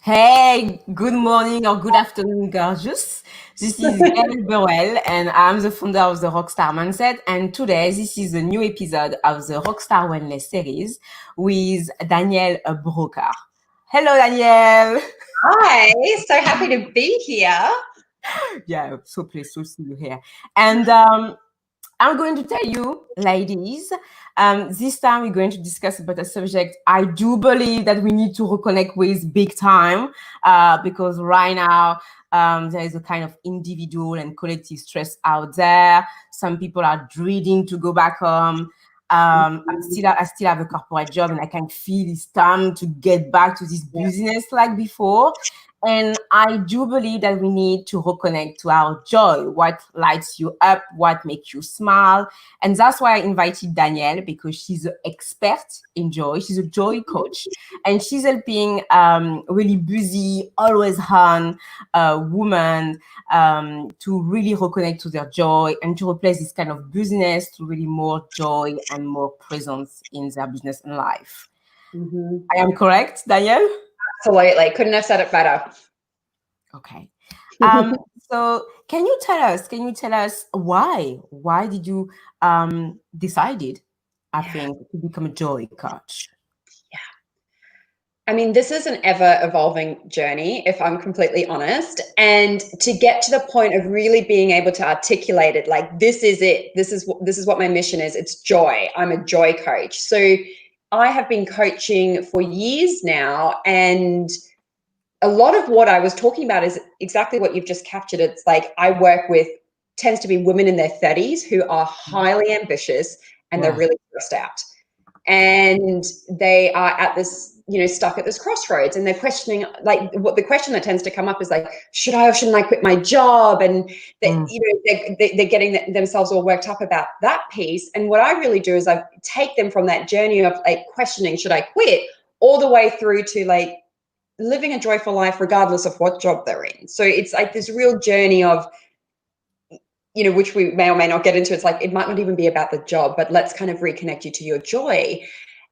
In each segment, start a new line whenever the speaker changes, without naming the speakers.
Hey, good morning or good afternoon, gorgeous. This is Gaëlle and I'm the founder of the Rockstar Mindset. And today, this is a new episode of the Rockstar Wellness series with Danielle Brooker. Hello, Danielle.
Hi, so happy to be here.
Yeah, so pleased to see you here. And I'm going to tell you, ladies, this time we're going to discuss about a subject I do believe that we need to reconnect with big time because right now there is a kind of individual and collective stress out there. Some people are dreading to go back home. I still have a corporate job and I can feel it's time to get back to this business like before. And I do believe that we need to reconnect to our joy, what lights you up, what makes you smile. And that's why I invited Danielle because she's an expert in joy. She's a joy coach and she's helping really busy, always on women to really reconnect to their joy and to replace this kind of business to really more joy and more presence in their business and life. I am correct, Danielle?
Absolutely. Couldn't have said it better.
Okay. So can you tell us why did you decided, I think, to become a joy coach?
Yeah. I mean, this is an ever evolving journey, if I'm completely honest. And to get to the point of really being able to articulate it, like this is it. This is what my mission is. It's joy. I'm a joy coach. So I have been coaching for years now, and a lot of what I was talking about is exactly what you've just captured. It's like I work with tends to be women in their 30s who are highly ambitious and they're
Yeah.
really stressed out. And they are at this, stuck at this crossroads, and they're questioning, like, what the question that tends to come up is like, should I or shouldn't I quit my job? And that,
Mm.
they're getting themselves all worked up about that piece. And what I really do is I take them from that journey of like questioning, should I quit, all the way through to like living a joyful life regardless of what job they're in. So it's like this real journey of, which we may or may not get into. It's like it might not even be about the job, but let's kind of reconnect you to your joy.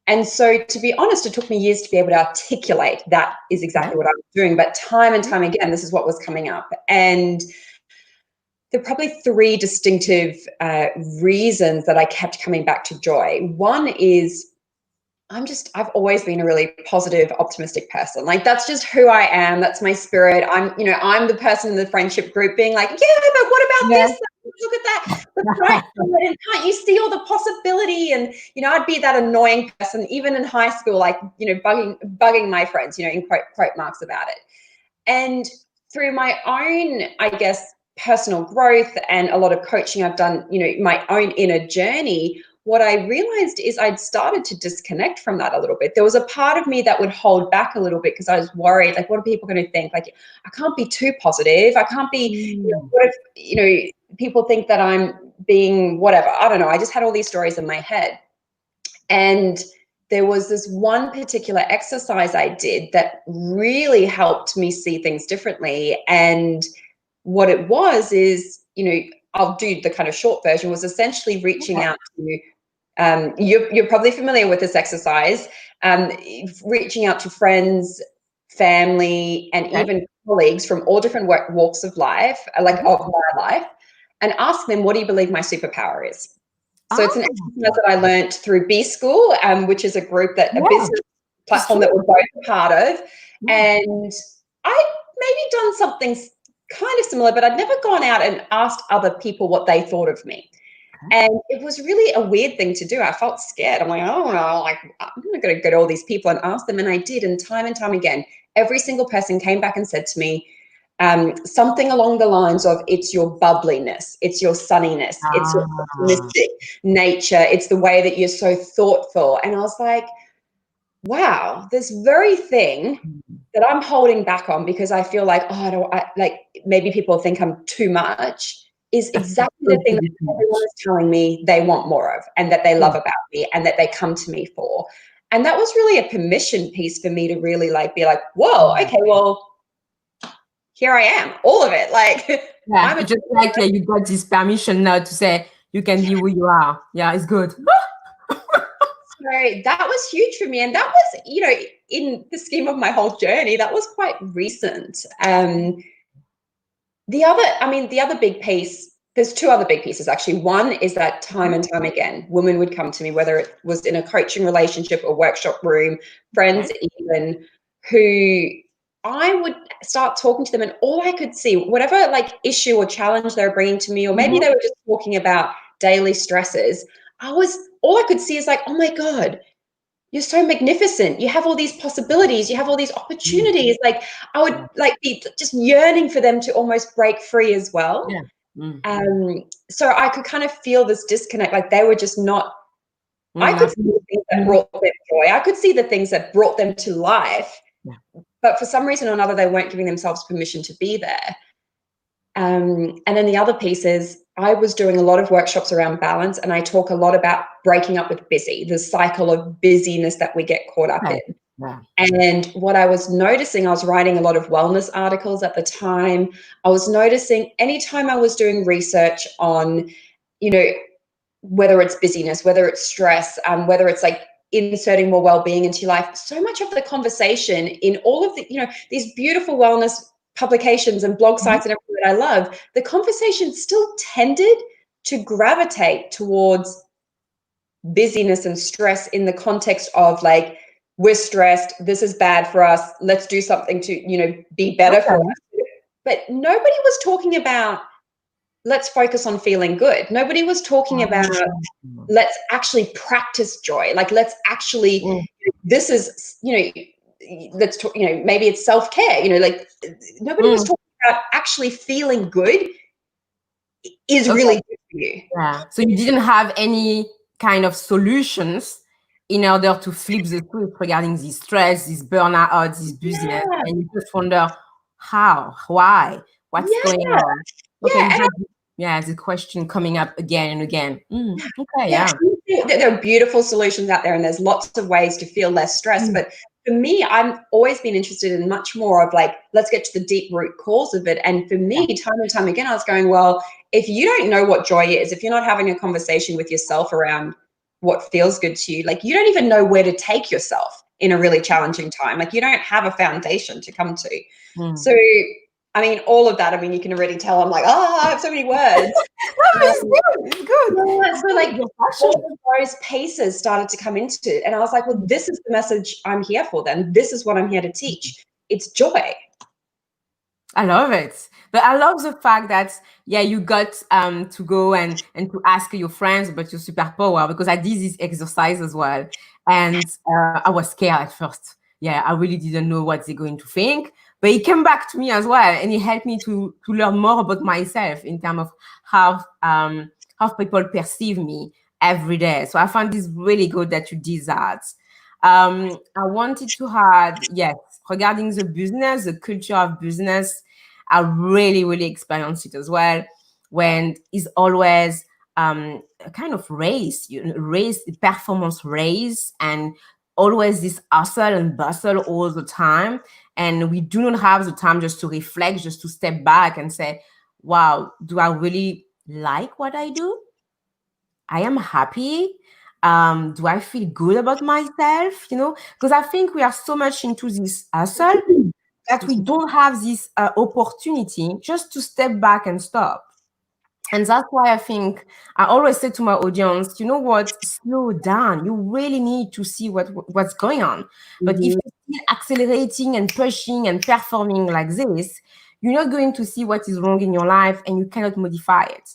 And so, to be honest, it took me years to be able to articulate that is
Yeah.
exactly what I was doing. But time and time again, this is what was coming up. And there are probably three distinctive reasons that I kept coming back to joy. One is I've always been a really positive, optimistic person. Like that's just who I am. That's my spirit. I'm the person in the friendship group being like, yeah, but what about
Yeah.
this? Look at that. Let's try it. And can't you see all the possibility? And, I'd be that annoying person, even in high school, like, bugging my friends, in quote marks about it. And through my own, I guess, personal growth and a lot of coaching I've done, my own inner journey, what I realized is I'd started to disconnect from that a little bit. There was a part of me that would hold back a little bit because I was worried, like, what are people going to think? Like, I can't be too positive. I can't be, what if, people think that I'm being whatever? I don't know. I just had all these stories in my head. And there was this one particular exercise I did that really helped me see things differently. And what it was is, I'll do the kind of short version, was essentially reaching out to, you're probably familiar with this exercise, reaching out to friends, family, and
Okay.
even colleagues from all different walks of life, like of my life, and ask them, what do you believe my superpower is? So it's an
Oh,
exercise that I learned through B School, which is a group a
yeah.
business
It's
platform
true.
that we're both a part of.
Yeah.
And I maybe done something kind of similar, but I'd never gone out and asked other people what they thought of me.
Okay.
And it was really a weird thing to do. I felt scared. I'm like, oh no, like I'm not going to go to all these people and ask them. And I did. And time again, every single person came back and said to me, something along the lines of, it's your bubbliness, it's your sunniness, it's your
Ah.
optimistic nature, it's the way that you're so thoughtful. And I was like, wow, this very thing that I'm holding back on because I feel like, like maybe people think I'm too much, is exactly the thing that everyone is telling me they want more of and that they love about me and that they come to me for. And that was really a permission piece for me to really like be like, whoa, okay, well, here I am, all of it. Like
Yeah,
I'm a
it's just like you got this permission now to say you can be who you are. Yeah, it's good.
So that was huge for me. And that was, you know, in the scheme of my whole journey, that was quite recent. The other big piece, there's two other big pieces actually. One is that time and time again, women would come to me, whether it was in a coaching relationship or workshop room, friends even, who I would start talking to them, and all I could see, whatever like issue or challenge they were bringing to me, or maybe they were just talking about daily stresses, all I could see is like, oh my God, you're so magnificent. You have all these possibilities. You have all these opportunities. Like I would like be just yearning for them to almost break free as well. So I could kind of feel this disconnect. Like they were just not, I could see the things that brought them joy. I could see the things that brought them to life. But for some reason or another, they weren't giving themselves permission to be there. And then the other piece is I was doing a lot of workshops around balance, and I talk a lot about breaking up with busy, the cycle of busyness that we get caught up in. And what I was noticing, I was writing a lot of wellness articles at the time. I was noticing anytime I was doing research on, you know, whether it's busyness, whether it's stress, whether it's like inserting more well-being into your life, so much of the conversation in all of the, you know, these beautiful wellness publications and blog sites and everything that I love, the conversation still tended to gravitate towards busyness and stress in the context of like, we're stressed, this is bad for us, let's do something to, you know, be better for us. But nobody was talking about, let's focus on feeling good. Nobody was talking about, let's actually practice joy. Like, let's actually, this is, you know, let's talk, you know, maybe it's self-care, you know, like nobody was talking about actually feeling good is really good for you.
So you didn't have any kind of solutions in order to flip the script regarding this stress, this burnout, this business, and you just wonder how, why, what's going on. The question coming up again and again.
There are beautiful solutions out there, and there's lots of ways to feel less stress. But for me, I've always been interested in much more of like, let's get to the deep root cause of it. And for me, time and time again, I was going, well, if you don't know what joy is, if you're not having a conversation with yourself around what feels good to you, like you don't even know where to take yourself in a really challenging time. Like you don't have a foundation to come to. So, I mean, all of that, I mean, you can already tell I'm like, I have so many words.
It's good.
So like all of those pieces started to come into it. And I was like, well, this is the message I'm here for then. This is what I'm here to teach. It's joy.
I love it. But I love the fact that, you got to go and to ask your friends about your superpower, because I did this exercise as well. And I was scared at first. I really didn't know what they're going to think. But it came back to me as well, and it helped me to learn more about myself in terms of how people perceive me every day. So I found this really good that you did that. I wanted to add, regarding the business, the culture of business, I really, really experienced it as well. When it's always a kind of race, performance race, and always this hustle and bustle all the time. And we do not have the time just to reflect, just to step back and say, wow, do I really like what I do? I am happy. Do I feel good about myself? You know, because I think we are so much into this hustle that we don't have this opportunity just to step back and stop. And that's why I think I always say to my audience, you know what, slow down. You really need to see what's going on. But if you're still accelerating and pushing and performing like this, you're not going to see what is wrong in your life, and you cannot modify it.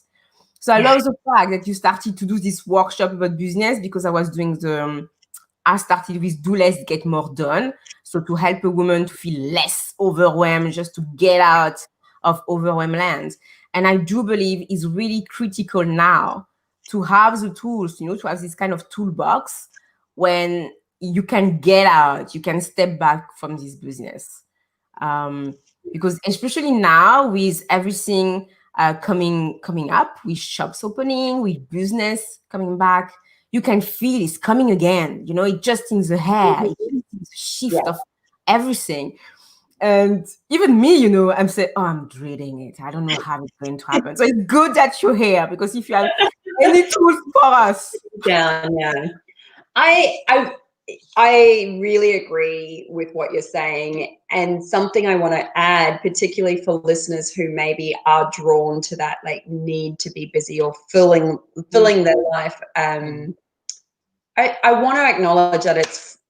So I love the fact that you started to do this workshop about business, because I started with do less, get more done. So to help a woman to feel less overwhelmed, just to get out of overwhelmed land. And I do believe it's really critical now to have the tools, to have this kind of toolbox when you can get out, you can step back from this business. Because especially now with everything coming up, with shops opening, with business coming back, you can feel it's coming again. It just in the air, it's a shift of everything. And even me, I'm saying, I'm dreading it. I don't know how it's going to happen. So it's good that you're here, because if you have any tools for us.
Yeah. I really agree with what you're saying, and something I want to add, particularly for listeners who maybe are drawn to that like need to be busy or filling their life. I want to acknowledge that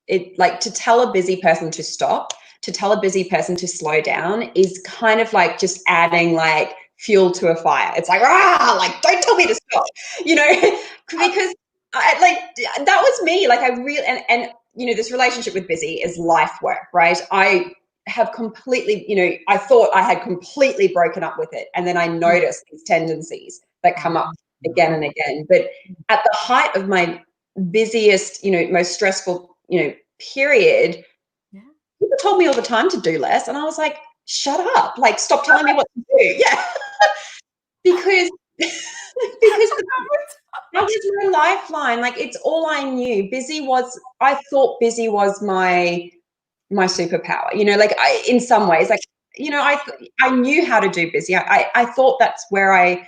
it like to tell a busy person to stop, to tell a busy person to slow down is kind of like just adding like fuel to a fire. It's like, like don't tell me to stop, because that was me. Like I really, and this relationship with busy is life work, right? I have completely, I thought I had completely broken up with it. And then I noticed these tendencies that come up again and again. But at the height of my busiest, most stressful, period, people told me all the time to do less. And I was like, shut up, like stop telling me what to do. Yeah. because that was my lifeline. Like it's all I knew. I thought busy was my superpower, like in some ways, like, I knew how to do busy. I thought that's where I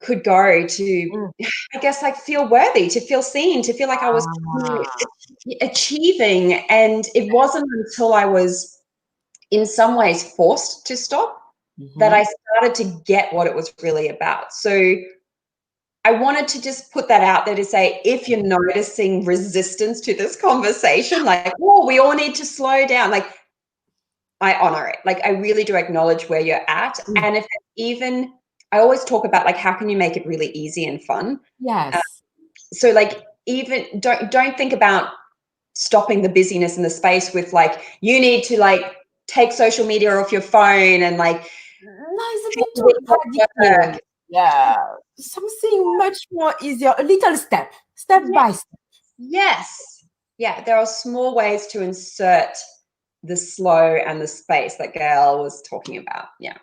could go to, I guess, like feel worthy, to feel seen, to feel like I was achieving. And it wasn't until I was in some ways forced to stop that I started to get what it was really about. So I wanted to just put that out there to say, if you're noticing resistance to this conversation, like, we all need to slow down, like, I honor it. Like, I really do acknowledge where you're at. And if even, I always talk about, like, how can you make it really easy and fun?
Yes.
So, like, even don't think about stopping the busyness in the space with, like, you need to, like, take social media off your phone and, like,
no, it's a bit too radical. Yeah, something much more easier, a little step by step.
Yes. Yeah, there are small ways to insert the slow and the space that Gaëlle was talking about. Yeah.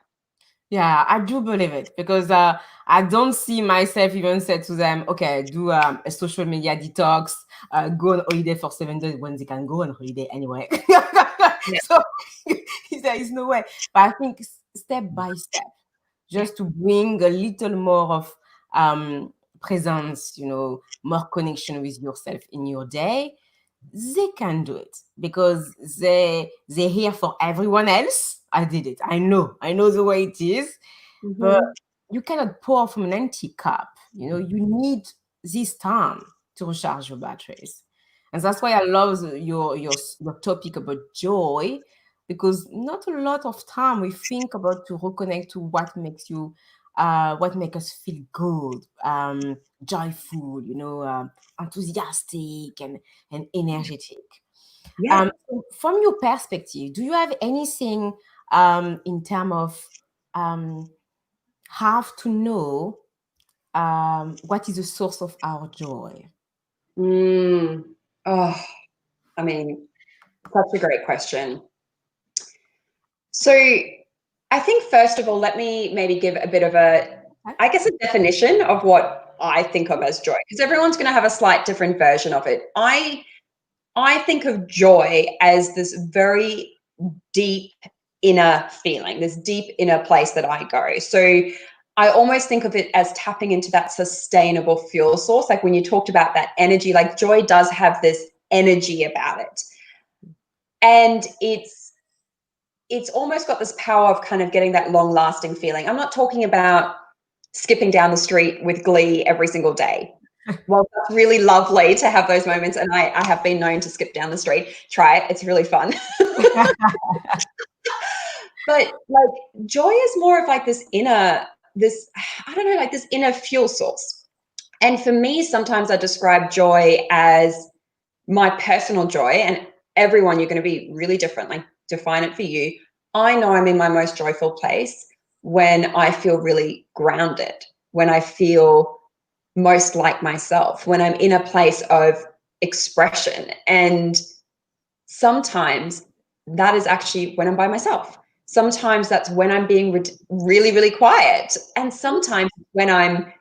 Yeah, I do believe it, because I don't see myself even say to them, okay, do a social media detox, go on holiday for 7 days when they can go on holiday anyway. So there is no way. But I think step by step, just to bring a little more of presence, more connection with yourself in your day, they can do it because they're here for everyone else. I did it. I know the way it is, but you cannot pour from an empty cup. You need this time to recharge your batteries. And that's why I love your topic about joy, because not a lot of time we think about to reconnect to what makes us feel good, joyful, enthusiastic and energetic.
Yeah.
From your perspective, do you have anything in terms of have to know what is the source of our joy?
Oh, I mean, such a great question. So I think, first of all, let me maybe give a bit of a definition of what I think of as joy, because everyone's going to have a slight different version of it. I think of joy as this very deep inner feeling, this deep inner place that I go. So I almost think of it as tapping into that sustainable fuel source. Like when you talked about that energy, like joy does have this energy about it. And it's almost got this power of kind of getting that long-lasting feeling. I'm not talking about skipping down the street with glee every single day. Well, that's really lovely to have those moments, and I have been known to skip down the street. Try it; it's really fun. But like joy is more of like this inner fuel source. And for me, sometimes I describe joy as my personal joy, and everyone, you're going to be really different. Like define it for you. I know I'm in my most joyful place when I feel really grounded, when I feel most like myself, when I'm in a place of expression. And sometimes that is actually when I'm by myself. Sometimes that's when I'm being really, really quiet. And sometimes when I'm,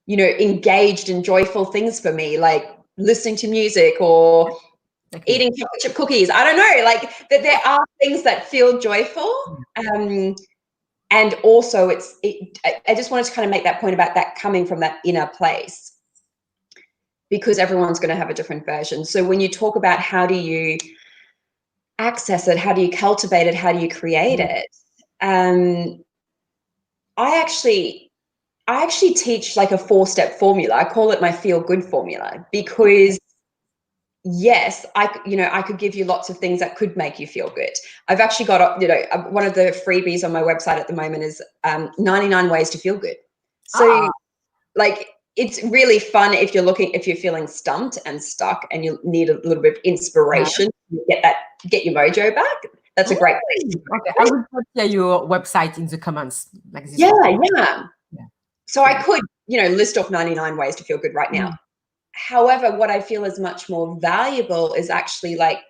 engaged in joyful things for me, like listening to music or eating chocolate chip cookies. I don't know, like that there are things that feel joyful. And also I just wanted to kind of make that point about that coming from that inner place. because everyone's going to have a different version. So when you talk about how do you access it, how do you cultivate it, how do you create it, I actually teach like a 4-step formula. I call it my feel good formula, because yes, I could give you lots of things that could make you feel good. I've actually got, one of the freebies on my website at the moment is 99 ways to feel good. So like, it's really fun if you're feeling stumped and stuck and you need a little bit of inspiration to get your mojo back. That's a great place.
Okay, I will put your website in the comments. Like this.
Yeah. So I could, list off 99 ways to feel good right now. However, what I feel is much more valuable is actually like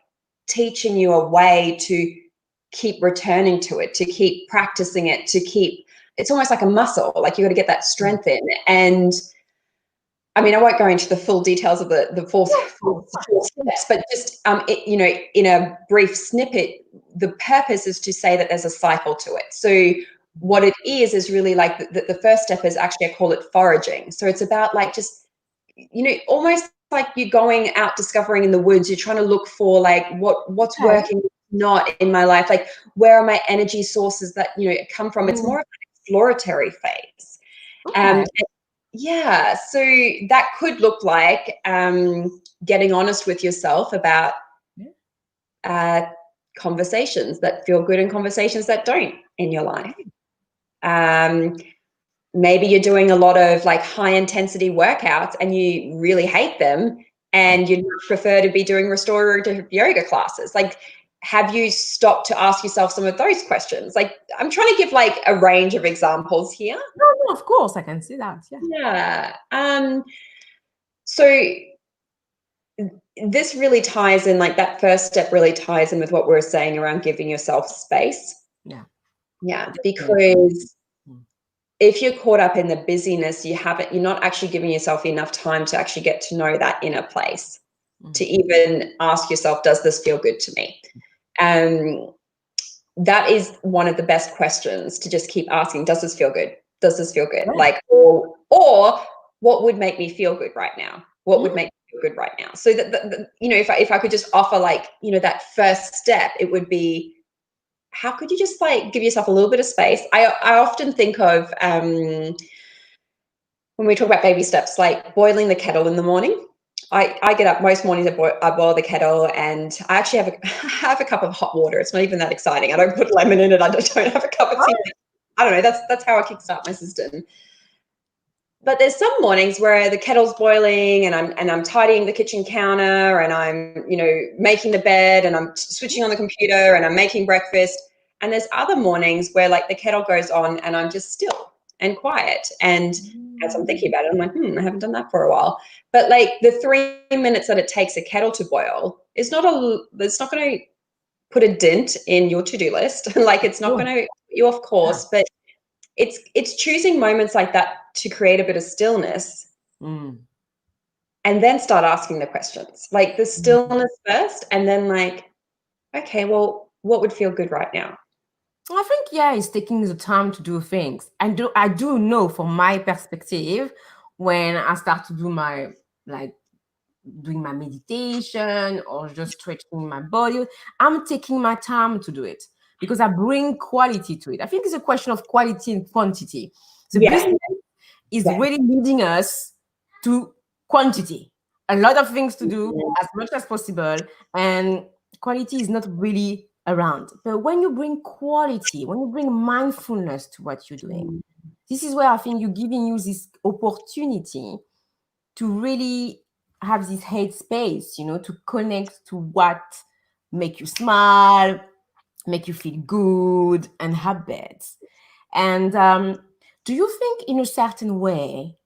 teaching you a way to keep returning to it, to keep practicing it, it's almost like a muscle. Like you got to get that strength in. And I mean, I won't go into the full details of the four steps, but just, in a brief snippet, the purpose is to say that there's a cycle to it. So what it is really like the first step is actually, I call it foraging. So it's about like just, almost like you're going out discovering in the woods. You're trying to look for like what's working, not in my life. Like, where are my energy sources that, come from? It's more of an exploratory phase. Yeah, so that could look like getting honest with yourself about conversations that feel good and conversations that don't in your life. Maybe you're doing a lot of like high intensity workouts and you really hate them, and you'd prefer to be doing restorative yoga classes. Like, have you stopped to ask yourself some of those questions? Like, I'm trying to give like a range of examples here.
No, of course, I can see that.
Yeah. So this really ties in, like that first step really ties in with what we were saying around giving yourself space. Yeah, because if you're caught up in the busyness, you're not actually giving yourself enough time to actually get to know that inner place, to even ask yourself, does this feel good to me? That is one of the best questions to just keep asking. Does this feel good? Does this feel good? Like, or what would make me feel good right now? What would make me feel good right now? So that, if I could just offer like, that first step, it would be, how could you just like give yourself a little bit of space? I often think of, when we talk about baby steps, like boiling the kettle in the morning. I get up most mornings, I boil the kettle, and I actually have a cup of hot water. It's not even that exciting. I don't put lemon in it. I don't have a cup of tea. I don't know. That's how I kickstart my system. But there's some mornings where the kettle's boiling and I'm tidying the kitchen counter, and I'm, making the bed, and I'm switching on the computer, and I'm making breakfast. And there's other mornings where like the kettle goes on and I'm just still and quiet. And as I'm thinking about it, I'm like, I haven't done that for a while. But like the 3 minutes that it takes a kettle to boil is it's not going to put a dent in your to-do list. Like, it's not going to put you off course, but it's choosing moments like that to create a bit of stillness, and then start asking the questions, like the stillness first, and then like, okay, well, what would feel good right now?
I think, it's taking the time to do things. I do know from my perspective, when I start to do my, like, doing my meditation or just stretching my body, I'm taking my time to do it because I bring quality to it. I think it's a question of quality and quantity. The business is really leading us to quantity. A lot of things to do as much as possible, and quality is not really around. But when you bring quality, when you bring mindfulness to what you're doing, this is where I think you're giving you this opportunity to really have this headspace, to connect to what make you smile, make you feel good and habits. And do you think in a certain way,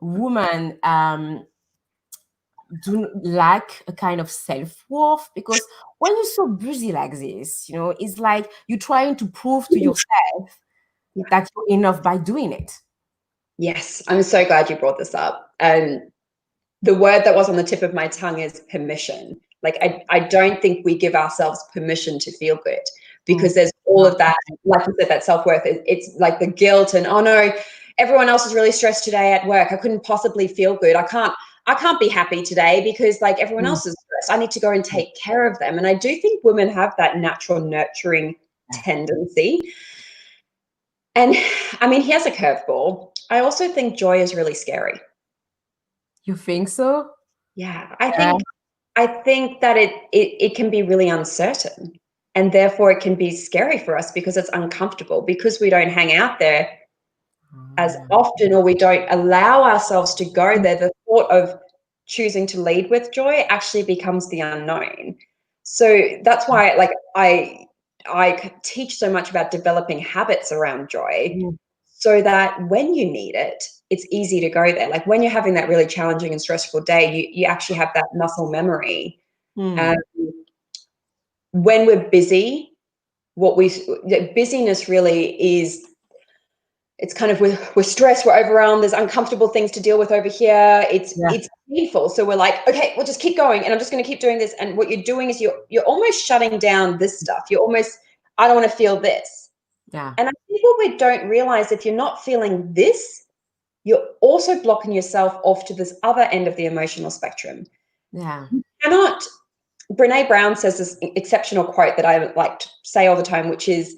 women do lack a kind of self-worth? Because when you're so busy like this, it's like you're trying to prove to yourself that you're enough by doing it.
Yes, I'm so glad you brought this up. And the word that was on the tip of my tongue is permission. Like, I don't think we give ourselves permission to feel good, because there's all of that, like you said, that self-worth. It's like the guilt and, oh no, everyone else is really stressed today at work. I couldn't possibly feel good. I I can't be happy today because like everyone else is stressed. I need to go and take care of them. And I do think women have that natural nurturing tendency. And I mean, here's a curveball. I also think joy is really scary.
You think so?
Yeah, I think that it can be really uncertain, and therefore it can be scary for us because it's uncomfortable, because we don't hang out there as often, or we don't allow ourselves to go there. The thought of choosing to lead with joy actually becomes the unknown. So that's why, like, I teach so much about developing habits around joy, so that when you need it, it's easy to go there. Like when you're having that really challenging and stressful day, you actually have that muscle memory. When we're busy, busyness really is, it's kind of, we're stressed, we're overwhelmed, there's uncomfortable things to deal with over here. It's painful. So we're like, okay, we'll just keep going, and I'm just going to keep doing this. And what you're doing is you're almost shutting down this stuff. You're almost, I don't want to feel this.
Yeah.
And I think what we don't realize, if you're not feeling this, you're also blocking yourself off to this other end of the emotional spectrum.
Yeah.
You cannot. Brene Brown says this exceptional quote that I like to say all the time, which is,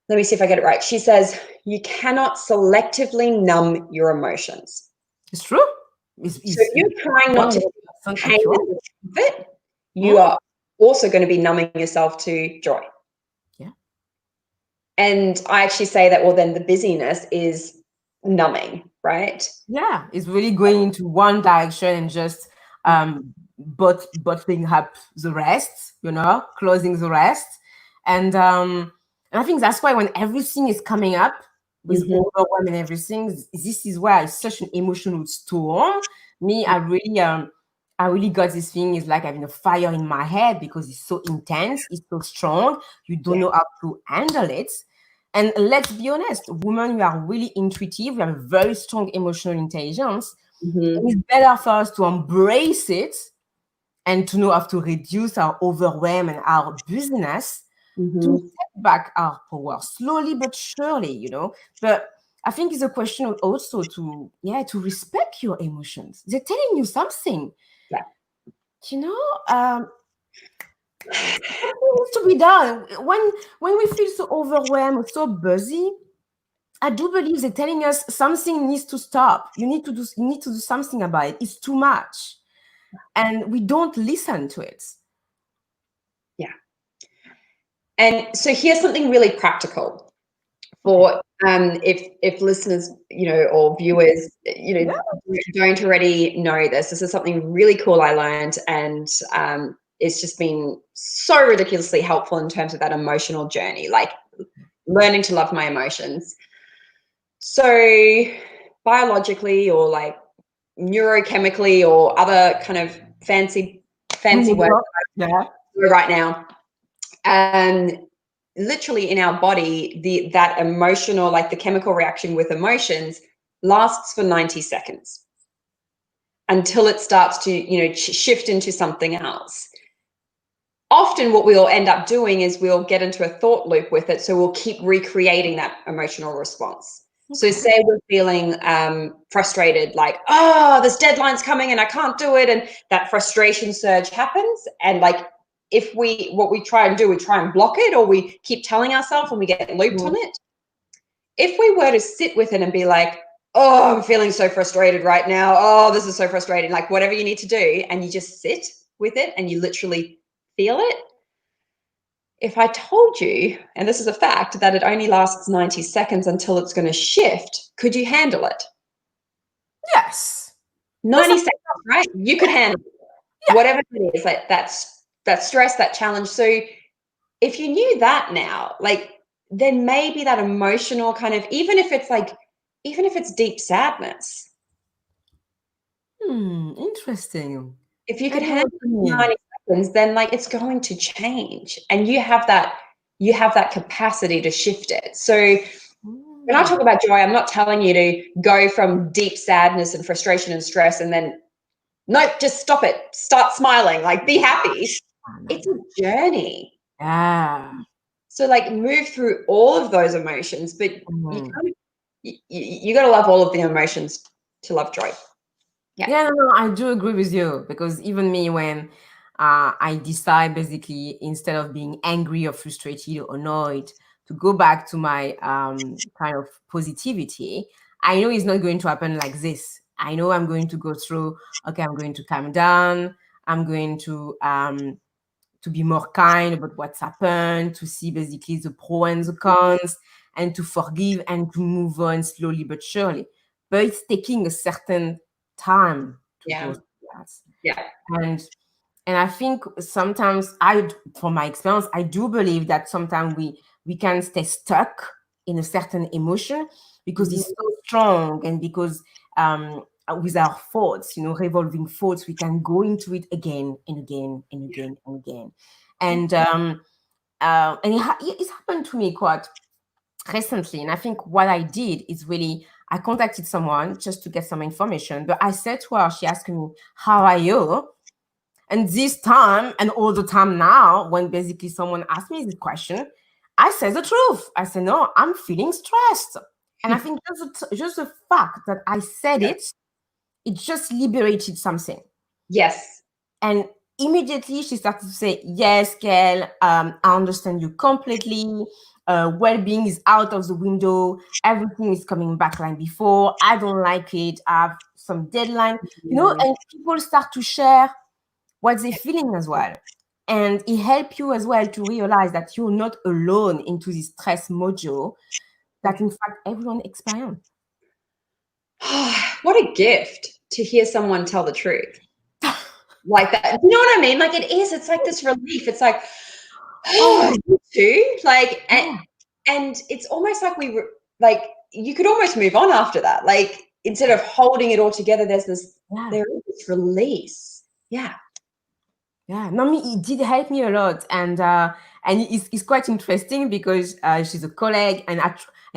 let me see if I get it right. She says, you cannot selectively numb your emotions.
It's true.
So if you're trying not to feel pain and discomfort, you are also going to be numbing yourself to joy.
Yeah.
And I actually say that, well, then the busyness is numbing, right?
Yeah. It's really going into one direction and just bottling up the rest, closing the rest. And I think that's why when everything is coming up with overwhelm and everything, this is why it's such an emotional storm. Me, I really got this thing, is like having a fire in my head because it's so intense, it's so strong. You don't know how to handle it. And let's be honest, women, we are really intuitive. We have a very strong emotional intelligence. It's better for us to embrace it and to know how to reduce our overwhelm and our busyness, to step back our power slowly but surely, But I think it's a question of also to respect your emotions. They're telling you something.
Yeah.
Something needs to be done. When we feel so overwhelmed, so busy, I do believe they're telling us something needs to stop. You need to do something about it. It's too much. And we don't listen to it.
Yeah. And so here's something really practical for if listeners, or viewers, don't already know this. This is something really cool I learned, and it's just been so ridiculously helpful in terms of that emotional journey, like learning to love my emotions. So biologically, or like neurochemically, or other kind of fancy words right now, and literally in our body, that emotional, like the chemical reaction with emotions, lasts for 90 seconds until it starts to shift into something else. Often what we'll end up doing is we'll get into a thought loop with it, so we'll keep recreating that emotional response. So say we're feeling frustrated, like, oh, this deadline's coming and I can't do it, and that frustration surge happens, and like, what we try and do, we try and block it, or we keep telling ourselves and we get looped on it. If we were to sit with it and be like, oh, I'm feeling so frustrated right now. Oh, this is so frustrating. Like whatever you need to do, and you just sit with it and you literally feel it. If I told you, and this is a fact, that it only lasts 90 seconds until it's going to shift, could you handle it?
Yes.
90 seconds, right? You could handle it. Whatever it is, like that stress, that challenge. So if you knew that now, like, then maybe that emotional kind of, even if it's deep sadness.
Interesting.
If you could handle 90 seconds, then like it's going to change, and you have that capacity to shift it. So when I talk about joy, I'm not telling you to go from deep sadness and frustration and stress and then, nope, just stop it. Start smiling, like be happy. It's a journey.
Yeah.
So like move through all of those emotions, but you got to love all of the emotions to love joy.
Yeah, no, I do agree with you, because even me, when I decide basically, instead of being angry or frustrated or annoyed, to go back to my kind of positivity, I know it's not going to happen like this. I know I'm going to go through, okay, I'm going to calm down. I'm going to be more kind about what's happened, to see basically the pros and the cons, and to forgive and to move on slowly but surely. But it's taking a certain time to go
Yeah.
through that.
Yeah.
And I think sometimes, from my experience, I do believe that sometimes we can stay stuck in a certain emotion because it's so strong, and because with our thoughts, revolving thoughts, we can go into it again and again and again and again. And it's happened to me quite recently. And I think what I did is, really, I contacted someone just to get some information. But I said to her, she asked me, "How are you?" And this time, and all the time now, when basically someone asks me this question, I say the truth. I say, "No, I'm feeling stressed." And I think just the fact that I said it just liberated something.
Yes.
And immediately she started to say, "Yes, Gaëlle, I understand you completely. Well-being is out of the window. Everything is coming back like before. I don't like it. I have some deadline." And people start to share what they're feeling as well. And it helps you as well to realize that you're not alone into this stress mojo that, in fact, everyone experiences.
What a gift to hear someone tell the truth like that. You know what I mean? Like, it is. It's like this relief. It's like, oh, you too. Like, and it's almost like you could almost move on after that. Like, instead of holding it all together, there is this release. Yeah.
Yeah, no, it did help me a lot, and it's quite interesting, because she's a colleague, and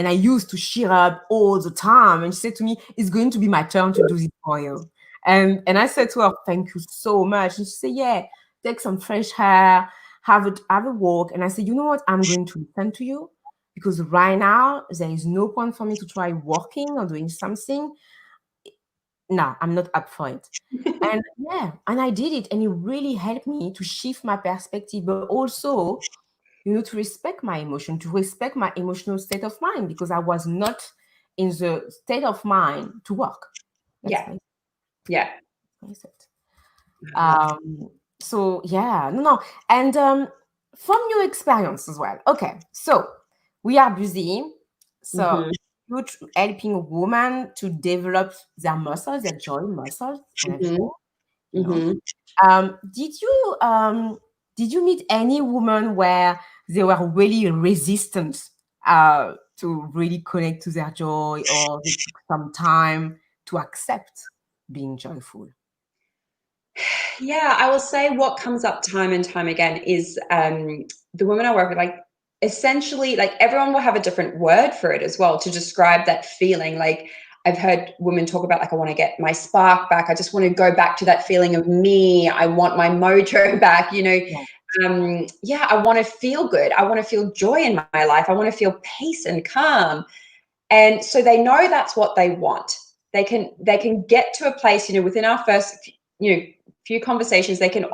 I used to cheer up all the time, and she said to me, "It's going to be my turn to do this for you," and I said to her, "Thank you so much," and she said, "Yeah, take some fresh air, have a walk," and I said, "You know what? I'm going to listen to you, because right now there is no point for me to try working or doing something. No, I'm not up for it." And I did it, and it really helped me to shift my perspective, but also, to respect my emotion, to respect my emotional state of mind, because I was not in the state of mind to work. Let's face it. So no, and from your experience as well. Okay, so we are busy. So you're helping women to develop their muscles, their joy muscles, and everything. Did you meet any woman where they were really resistant to really connect to their joy, or they took some time to accept being joyful?
Yeah, I will say what comes up time and time again is the women I work with, like, essentially, like, everyone will have a different word for it as well to describe that feeling. Like, I've heard women talk about, like, I want to get my spark back. I just want to go back to that feeling of me. I want my mojo back, I want to feel good. I want to feel joy in my life. I want to feel peace and calm. And so they know that's what they want. They can get to a place, within our first, few conversations, they can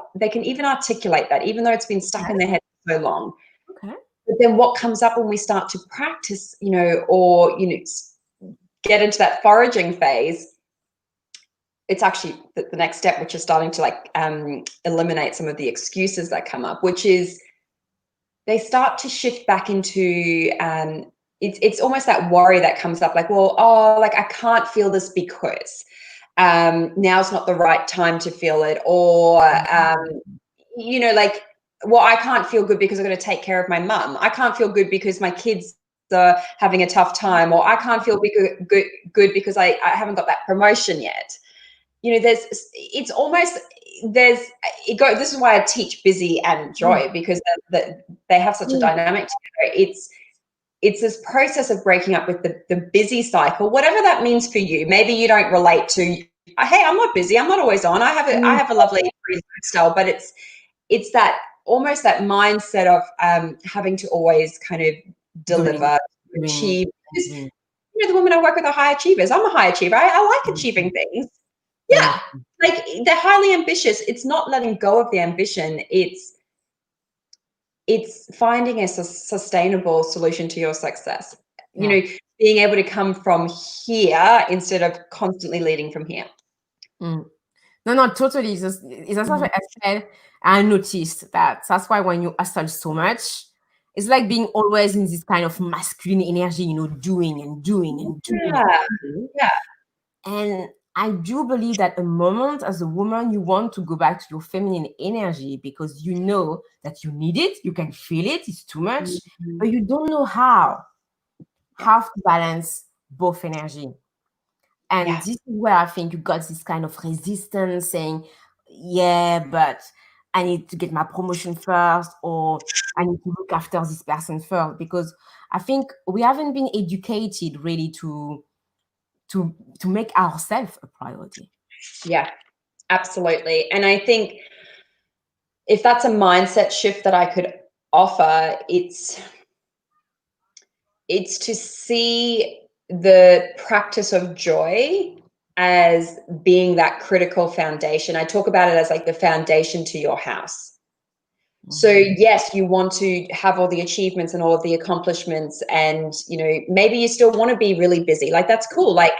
even articulate that, even though it's been stuck in their head for so long.
Okay.
But then what comes up when we start to practice, or get into that foraging phase, it's actually the next step, which is starting to eliminate some of the excuses that come up, which is they start to shift back into it's almost that worry that comes up, like, well, I can't feel this because now's not the right time to feel it, or well, I can't feel good because I'm going to take care of my mum. I can't feel good because my kids are having a tough time, or I can't feel good because I haven't got that promotion yet. This is why I teach busy and joy, because they have such a dynamic together. It's this process of breaking up with the busy cycle, whatever that means for you. Maybe you don't relate to, hey, I'm not busy, I'm not always on, I have a lovely free lifestyle, but it's that almost that mindset of having to always kind of deliver, achieve. Because the women I work with are high achievers. I'm a high achiever. I like achieving things. Yeah, like they're highly ambitious. It's not letting go of the ambition. It's finding a sustainable solution to your success. You know, being able to come from here instead of constantly leading from here.
No, totally. It's just what I said. I noticed that. That's why when you hustle so much, it's like being always in this kind of masculine energy, doing and doing and doing.
Yeah.
And I do believe that a moment as a woman, you want to go back to your feminine energy because you know that you need it, you can feel it, it's too much, but you don't know how to balance both energy. And this is where I think you got this kind of resistance saying, yeah, but I need to get my promotion first, or I need to look after this person first, because I think we haven't been educated really to make ourselves a priority.
Yeah, absolutely. And I think if that's a mindset shift that I could offer, it's to see the practice of joy as being that critical foundation. I talk about it as like the foundation to your house. So yes, you want to have all the achievements and all of the accomplishments, and maybe you still want to be really busy. Like that's cool. Like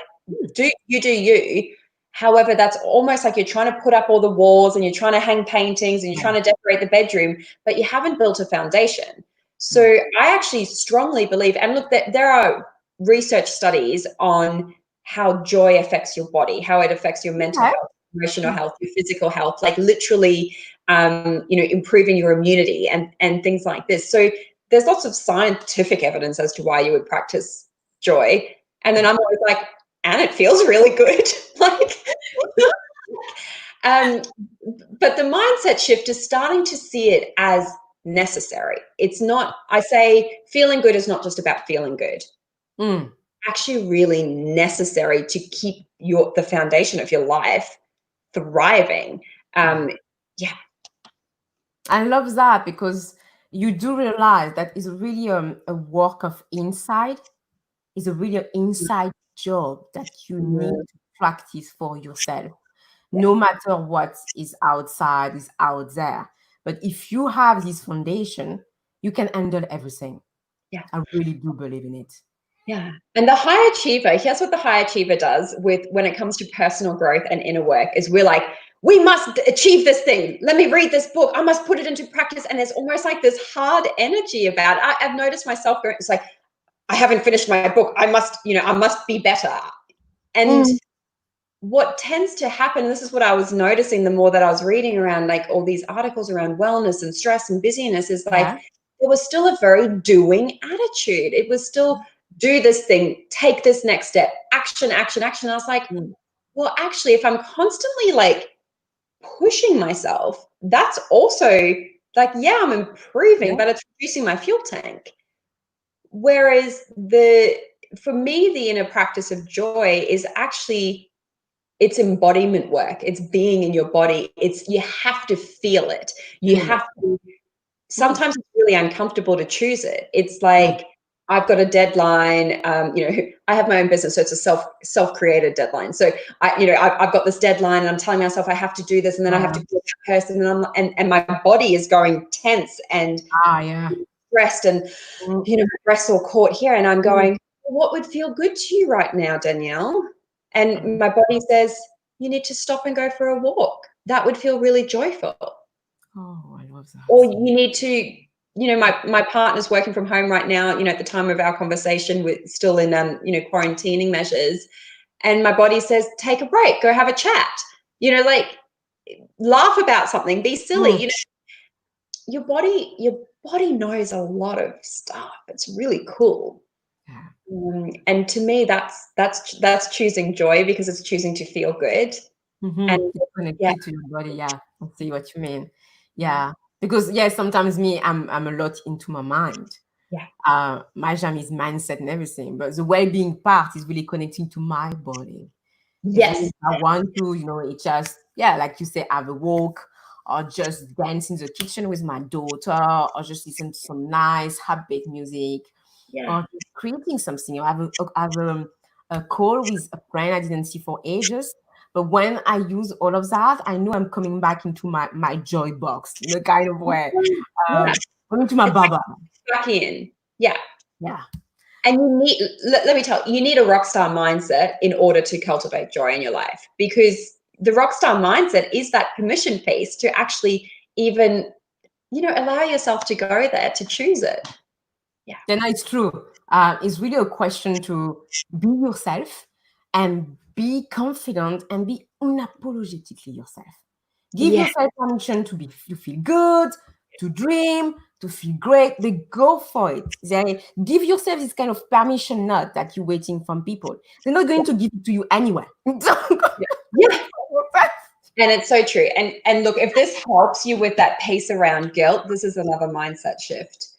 do you. However, that's almost like you're trying to put up all the walls and you're trying to hang paintings and you're trying to decorate the bedroom, but you haven't built a foundation. So I actually strongly believe, and look, that there are research studies on how joy affects your body, how it affects your mental health, emotional health, your physical health, like literally improving your immunity and things like this. So there's lots of scientific evidence as to why you would practice joy. And then I'm always like, and it feels really good. But the mindset shift is starting to see it as necessary. It's not, I say feeling good is not just about feeling good. Actually really necessary to keep the foundation of your life thriving.
I love that, because you do realize that it's really a work of inside. It's a really inside job that you need to practice for yourself. No matter what is outside, is out there. But if you have this foundation, you can handle everything.
Yeah.
I really do believe in it.
Yeah. And the high achiever, here's what the high achiever does when it comes to personal growth and inner work, is we're like, we must achieve this thing. Let me read this book. I must put it into practice. And there's almost like this hard energy about it. I've noticed myself going, it's like, I haven't finished my book. I must be better. And what tends to happen, and this is what I was noticing the more that I was reading around like all these articles around wellness and stress and busyness, is like there was still a very doing attitude. It was still do this thing, take this next step, action, action, action. I was like, well, actually, if I'm constantly like pushing myself, that's also like, yeah, I'm improving, but it's reducing my fuel tank. Whereas for me, the inner practice of joy is actually, it's embodiment work. It's being in your body. You have to feel it. You have to, sometimes it's really uncomfortable to choose it. It's like, I've got a deadline. I have my own business, so it's a self-created deadline. So I've got this deadline, and I'm telling myself I have to do this, and then I have to call that person, and my body is going tense and stressed, and my breath's all caught here, and I'm going, what would feel good to you right now, Danielle? And my body says, you need to stop and go for a walk. That would feel really joyful.
Oh, I love that.
Or you need to, my partner's working from home right now, at the time of our conversation, we're still in, quarantining measures. And my body says, take a break, go have a chat, like laugh about something, be silly. Your body knows a lot of stuff. It's really cool. And to me, that's choosing joy, because it's choosing to feel good.
And connected to your body. I see what you mean. Because sometimes I'm a lot into my mind. My jam is mindset and everything, but the well-being part is really connecting to my body.
Yes.
I want to, it just, like you say, have a walk, or just dance in the kitchen with my daughter, or just listen to some nice upbeat music, or just creating something. I have a call with a friend I didn't see for ages, But when I use all of that, I know I'm coming back into my joy box, kind of way.
Yeah.
Going to my
It's
bubble.
Back in. Yeah.
Yeah.
And you need, let me tell you, you need a rockstar mindset in order to cultivate joy in your life, because the rockstar mindset is that permission piece to actually even, allow yourself to go there, to choose it. Yeah.
Then it's true. It's really a question to be yourself and be confident and be unapologetically yourself. Give yourself permission to feel good, to dream, to feel great. But go for it. Give yourself this kind of permission note that you're waiting from people. They're not going to give it to you anyway.
Yeah. And it's so true. And look, if this helps you with that piece around guilt, this is another mindset shift.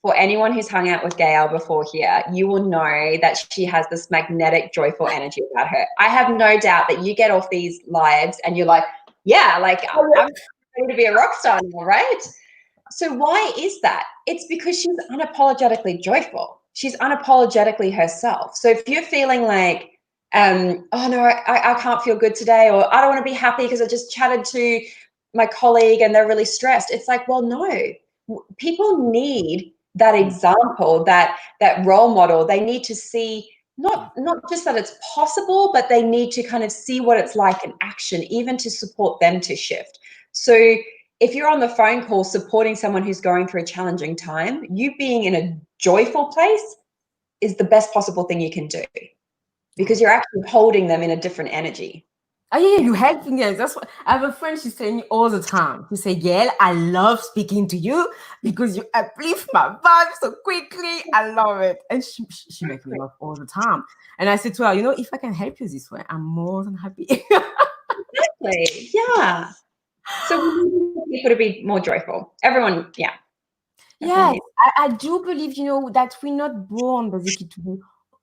For anyone who's hung out with Gaëlle before here, you will know that she has this magnetic, joyful energy about her. I have no doubt that you get off these lives and you're like, yeah, like I'm ready to be a rock star now, right? So why is that? It's because she's unapologetically joyful. She's unapologetically herself. So if you're feeling like, oh no, I can't feel good today, or I don't want to be happy because I just chatted to my colleague and they're really stressed. It's like, well, no, people need that example, that role model. They need to see not just that it's possible, but they need to kind of see what it's like in action, even to support them to shift. So if you're on the phone call supporting someone who's going through a challenging time, you being in a joyful place is the best possible thing you can do, because you're actually holding them in a different energy.
Oh yeah, you helping them. That's what I have a friend. She's saying all the time. She say, "Gaëlle, I love speaking to you because you uplift my vibe so quickly. I love it." And she makes me laugh all the time. And I said to her, if I can help you this way, I'm more than happy.
Exactly. Yeah. So we need people to be more joyful. Everyone, yeah.
Yes, I do believe, that we're not born basically to be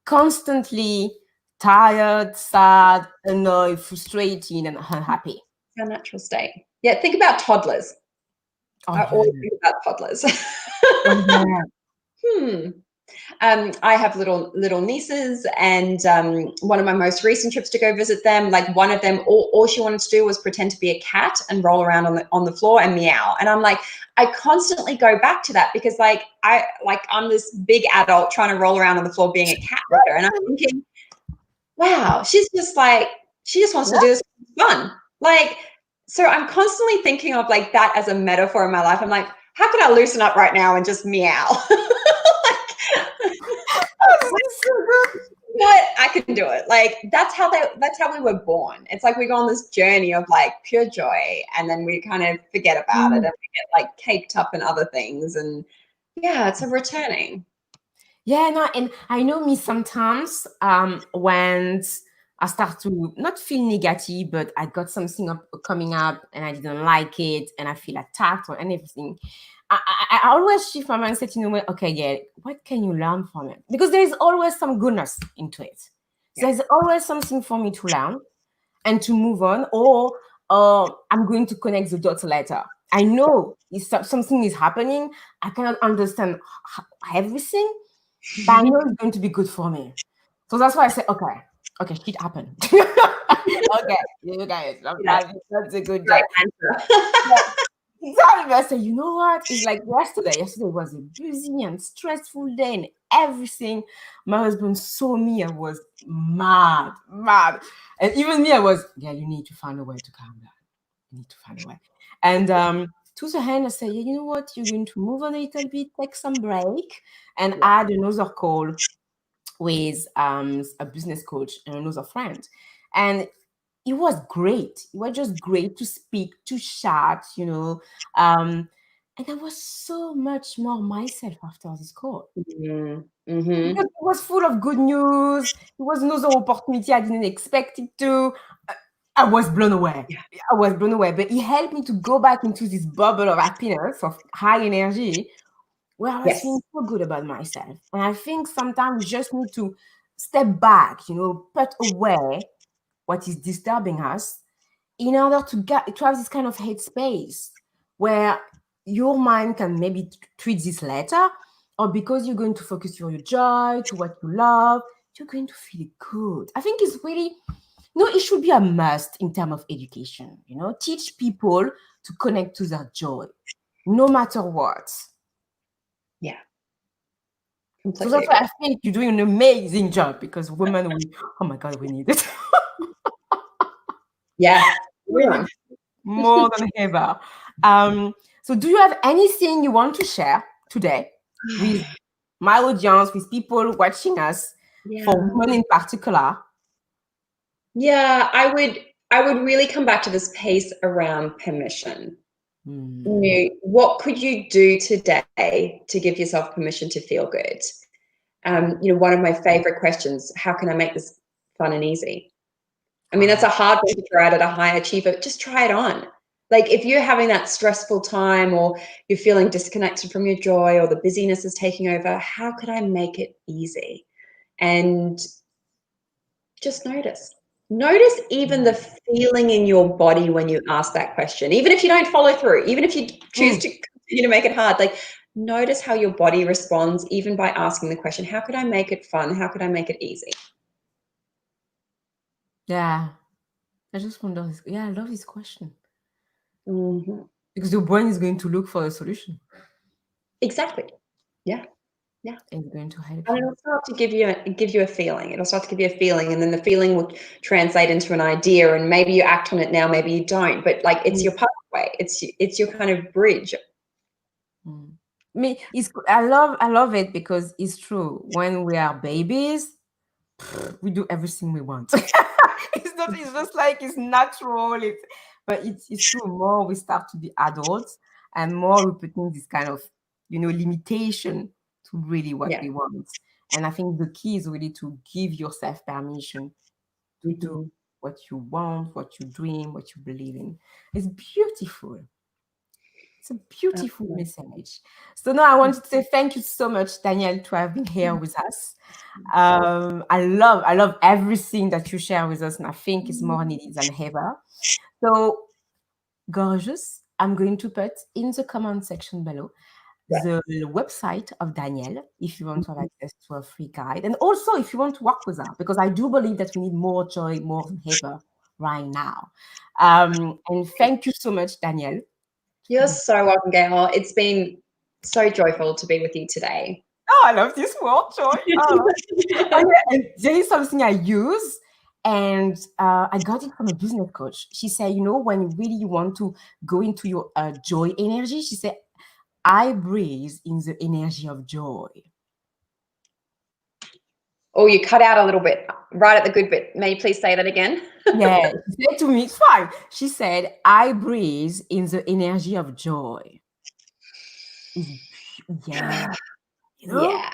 constantly tired, sad, annoyed, frustrated, and unhappy.
It's our natural state. Yeah, think about toddlers. I always think about toddlers. I have little nieces, and one of my most recent trips to go visit them, like one of them, all she wanted to do was pretend to be a cat and roll around on the floor and meow. And I'm like, I constantly go back to that, because I'm this big adult trying to roll around on the floor being a cat with her, and I'm thinking, wow, she just wants to do this fun. Like, so I'm constantly thinking of like that as a metaphor in my life. I'm like, how can I loosen up right now and just meow? But I can do it. Like, that's how we were born. It's like we go on this journey of like pure joy, and then we kind of forget about it, and we get like caked up in other things. And yeah, it's a returning.
Yeah, no, and I know me sometimes when I start to not feel negative, but I got something coming up and I didn't like it and I feel attacked or anything. I always shift my mindset in a way, okay, yeah, what can you learn from it? Because there is always some goodness into it. So there's always something for me to learn and to move on, or I'm going to connect the dots later. I know if something is happening, I cannot understand everything, but I know it's going to be good for me. So that's why I say, okay, shit happened. Okay, you guys, that's a good day. Exactly. I say, you know what? It's like yesterday. Yesterday was a busy and stressful day and everything. My husband saw me. I was mad. And even me, I was, you need to find a way to calm down. You need to find a way. And to the end, I say, you know what? You're going to move on a little bit, take some break, and add another call with a business coach and another friend. And it was great. It was just great to speak, to chat, and I was so much more myself after this call. Because it was full of good news. It was another opportunity I didn't expect it to. I was blown away. But it helped me to go back into this bubble of happiness, of high energy, where I was feeling so good about myself. And I think sometimes we just need to step back, put away what is disturbing us in order to have this kind of headspace where your mind can maybe treat this later, or because you're going to focus on your joy, to what you love, you're going to feel good. I think it's really No, it should be a must in terms of education. Teach people to connect to their joy, no matter what.
Yeah.
So that's why I think you're doing an amazing job, because women, oh my God, we need it.
Yeah.
We need it more than ever. So do you have anything you want to share today with my audience, with people watching us, for women in particular?
Yeah, I would really come back to this piece around permission. What could you do today to give yourself permission to feel good? One of my favorite questions, how can I make this fun and easy? I mean, that's a hard one to try at a high achiever. Just try it on. Like, if you're having that stressful time, or you're feeling disconnected from your joy, or the busyness is taking over, how could I make it easy? And just notice. Notice even the feeling in your body when you ask that question. Even if you don't follow through, even if you choose to continue to make it hard, like, notice how your body responds even by asking the question, how could I make it fun? How could I make it easy?
Yeah. I just wonder, I love this question.
Mm-hmm.
Because your brain is going to look for a solution.
Exactly. Yeah. Yeah.
It's going to help
And
you.
it'll start to give you a feeling. It'll start to give you a feeling, and then the feeling will translate into an idea, and maybe you act on it now, maybe you don't. But like, it's your pathway. It's your kind of bridge.
I love it, because it's true. When we are babies, we do everything we want. It's just like it's natural. But it's true. More we start to be adults, and more we put in this kind of limitation to really what we want. And I think the key is really to give yourself permission to do what you want, what you dream, what you believe in. It's beautiful. It's a beautiful message. So now I wanted to say thank you so much, Danielle, to have been here with us. I love everything that you share with us, and I think it's more needed than ever. So, gorgeous. I'm going to put in the comment section below the website of Danielle if you want to have access to a free guide, and also if you want to work with her, because I do believe that we need more joy more than ever right now. And thank you so much, Danielle.
You're so welcome, Gaëlle. It's been so joyful to be with you today.
Oh, I love this word, joy. And there is something I use, and I got it from a business coach. She said, when you really want to go into your joy energy, she said, I breathe in the energy of joy.
Oh, you cut out a little bit right at the good bit. May you please say that again?
Yeah, she said to me, it's fine. She said, I breathe in the energy of joy. Yeah.
Yeah.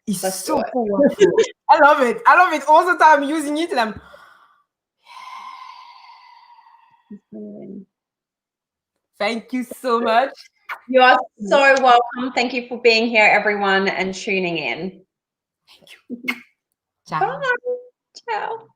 It's so powerful. I love it. I love it all the time, using it, and I'm thank you so much.
You are so welcome. Thank you for being here, everyone, and tuning in.
Thank you. Ciao.
Bye. Ciao.